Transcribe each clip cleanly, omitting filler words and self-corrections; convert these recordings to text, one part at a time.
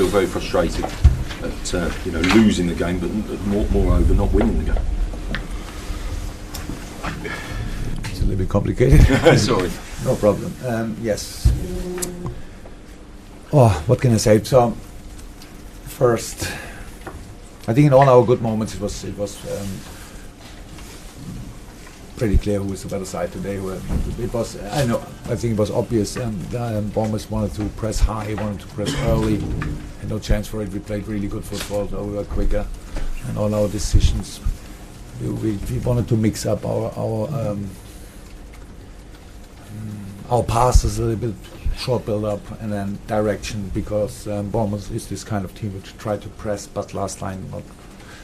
feel very frustrated at losing the game, but moreover not winning the game. It's a little bit complicated. Sorry. No problem. Yes. Oh, what can I say? So, first, I think in all our good moments it was pretty clear who was the better side today. I think it was obvious. Bournemouth wanted to press high, wanted to press early. Had no chance for it. We played really good football, so we were quicker. And all our decisions, we wanted to mix up our passes a little bit, short build up, and then direction, because Bournemouth is this kind of team which try to press, but last line not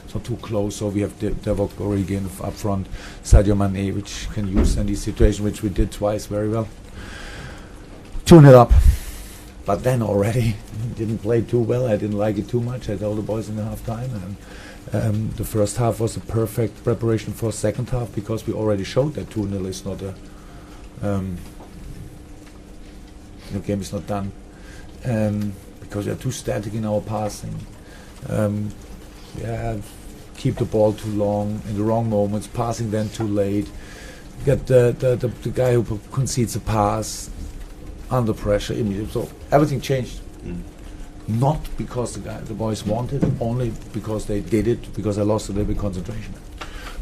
so too close. So we have Divock Origi up front, Sadio Mane, which can use in these situations, which we did twice very well. 2-0 up, but then already didn't play too well. I didn't like it too much. I told the boys in the half time, and the first half was a perfect preparation for second half, because we already showed that 2-0 is not a the game is not done, because we are too static in our passing. Keep the ball too long in the wrong moments, passing then too late. Get the guy who concedes a pass under pressure immediately. So everything changed. Not because the boys wanted it, only because they did it, because I lost a little bit concentration.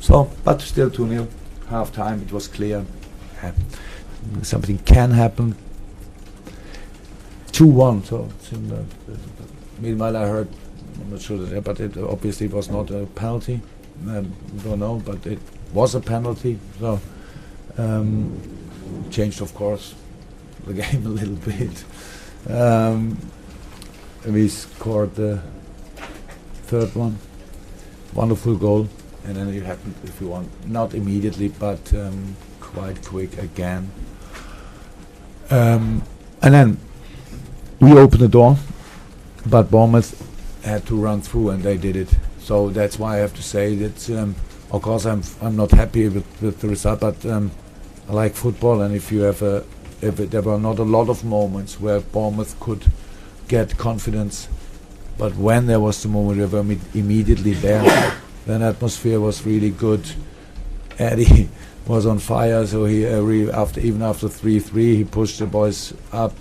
So, but still 2-0, half time, it was clear. Something can happen. 2-1, so meanwhile I heard, I'm not sure that, but it obviously was not a penalty. Don't know, but it was a penalty. So changed, of course, the game a little bit. We scored the third one, wonderful goal, and then it happened, if you want, not immediately, but quite quick again. And then we opened the door, but Bournemouth had to run through, and they did it. So that's why I have to say that, of course, I'm not happy with the result, but I like football, and if there were not a lot of moments where Bournemouth could get confidence, but when there was the moment we were immediately there, then atmosphere was really good. Eddie was on fire, so he even after 3-3 he pushed the boys up.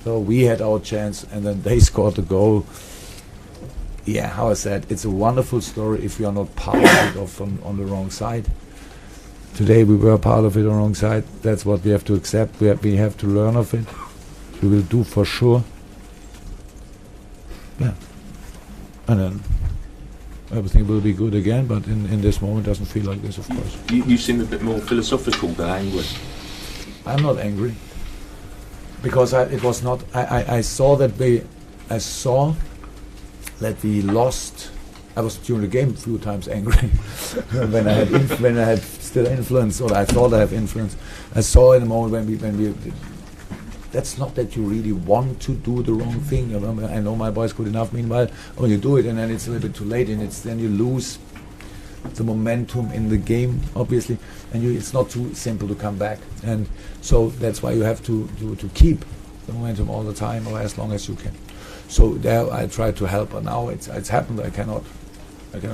So we had our chance, and then they scored the goal. Yeah, how I said, it's a wonderful story if we are not part of it or on the wrong side. Today we were part of it on the wrong side. That's what we have to accept. We have to learn of it. We will do for sure. Yeah. And then everything will be good again, but in this moment it doesn't feel like this, of course. You seem a bit more philosophical than angry. I'm not angry, because it was not. I saw that we lost. I was during the game a few times angry when I had still influence, or I thought I have influence. I saw in a moment when we. That's not that you really want to do the wrong thing. I know my boys good enough. Meanwhile, when you do it, and then it's a little bit too late, and then you lose the momentum in the game, obviously, and it's not too simple to come back. And so that's why you have to keep the momentum all the time, or as long as you can. So there I try to help, but now it's happened. I cannot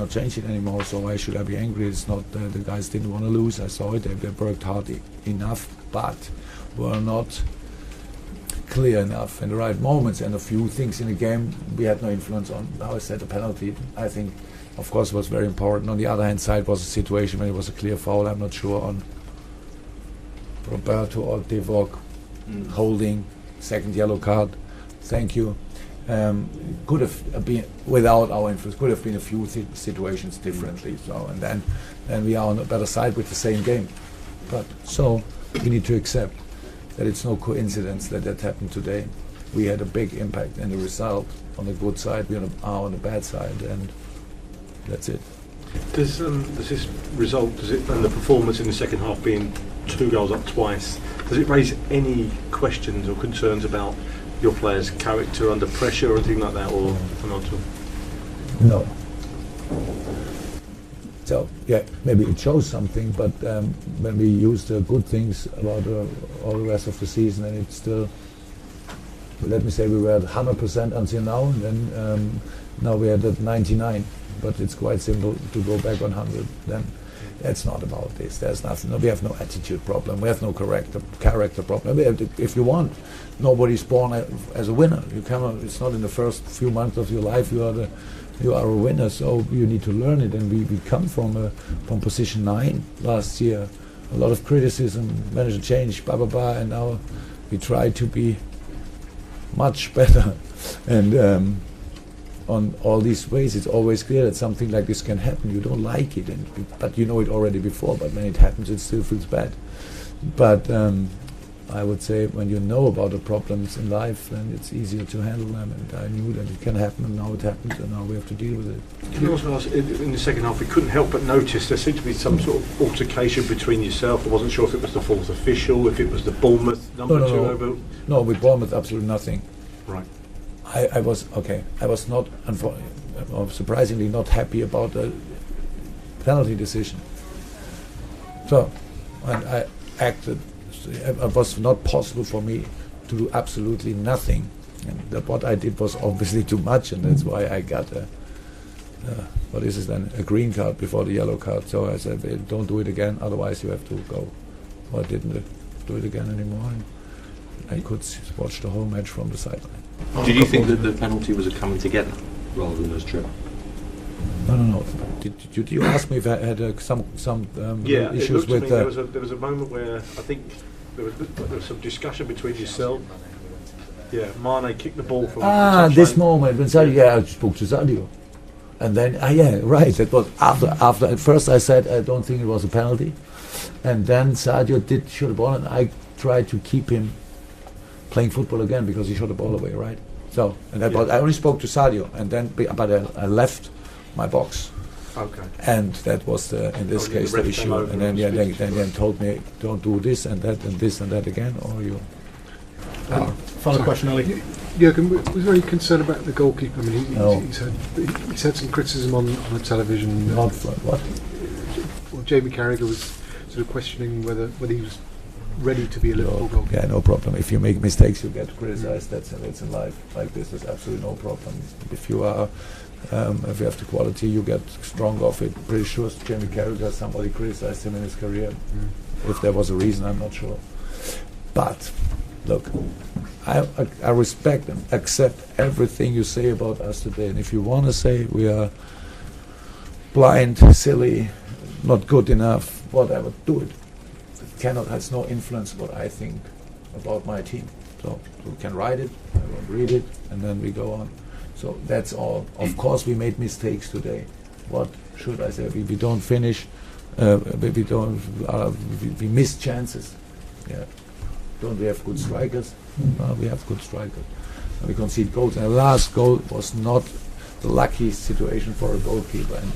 change it anymore. So why should I be angry? It's not the guys didn't want to lose. I saw it. They worked hard enough, but were not clear enough in the right moments, and a few things in the game we had no influence on. Now I said the penalty, I think, of course, was very important. On the other hand side was a situation when it was a clear foul. I'm not sure on Roberto or Divock holding, second yellow card. Thank you. Could have been, without our influence, could have been a few situations differently. So and then we are on a better side with the same game. But so we need to accept that it's no coincidence that happened today. We had a big impact in the result. On the good side, we are on the bad side, and that's it. Does this result, and the performance in the second half being 2 goals up twice, does it raise any questions or concerns about your players' character under pressure or anything like that, or not at all? No. So yeah, maybe it shows something, but when we use the good things about all the rest of the season, and it's still let me say we were at 100% until now, and then now we are at 99. But it's quite simple to go back 100. Then it's not about this. There's nothing. No, we have no attitude problem. We have no character problem. If you want, nobody's born as a winner. You cannot. It's not in the first few months of your life you are a winner. So you need to learn it. And we come from position 9 last year. A lot of criticism, manager change, blah blah blah, and now we try to be much better. And on all these ways, it's always clear that something like this can happen. You don't like it, but you know it already before. But when it happens, it still feels bad. But I would say when you know about the problems in life, then it's easier to handle them. And I knew that it can happen, and now it happens, and now we have to deal with it. Can you also ask, in the second half, we couldn't help but notice there seemed to be some sort of altercation between yourself. I wasn't sure if it was the fourth official, if it was the Bournemouth number 2 over. No, with Bournemouth, absolutely nothing. Right. I was okay. I was not, surprisingly, not happy about the penalty decision. So, I acted. It was not possible for me to do absolutely nothing, and what I did was obviously too much, and that's why I got what is it then? A green card before the yellow card. So I said, "Don't do it again. Otherwise, you have to go." Well, I didn't do it again anymore. And I could watch the whole match from the sideline. Did you think that the penalty was a coming together rather than as trip? No. Did you ask me if I had some issues with? There was a moment where I think there was some discussion between yourself. Yeah, Mane kicked the ball from. This moment when Sadio, I spoke to Sadio, and then right. That was after. At first, I said I don't think it was a penalty, and then Sadio did shoot the ball, and I tried to keep him playing football again because he shot the ball away, right? So, and that was, I only spoke to Sadio, and then but I left my box. Okay. And that was in this case the issue. And then then told me don't do this and that and this and that again, or you. Final question, Ali. Jurgen, was very concerned about the goalkeeper. I mean, No. he's had some criticism on the television. Not for what? Well, Jamie Carragher was sort of questioning whether he was ready to be a Liverpool goalkeeper. Yeah, no problem. If you make mistakes, you get criticized. That's in life. Like this, there's absolutely no problem. If you are, if you have the quality, you get strong off it. Pretty sure Jamie Carragher, somebody criticized him in his career. If there was a reason, I'm not sure. But look, I respect and accept everything you say about us today. And if you want to say we are blind, silly, not good enough, whatever, do it. Has no influence what I think about my team. So we can write it, I will read it, and then we go on. So that's all. Of course, we made mistakes today. What should I say? We don't finish. We miss chances. Yeah. Don't we have good strikers? We have good strikers. And we concede goals. And the last goal was not the lucky situation for a goalkeeper. And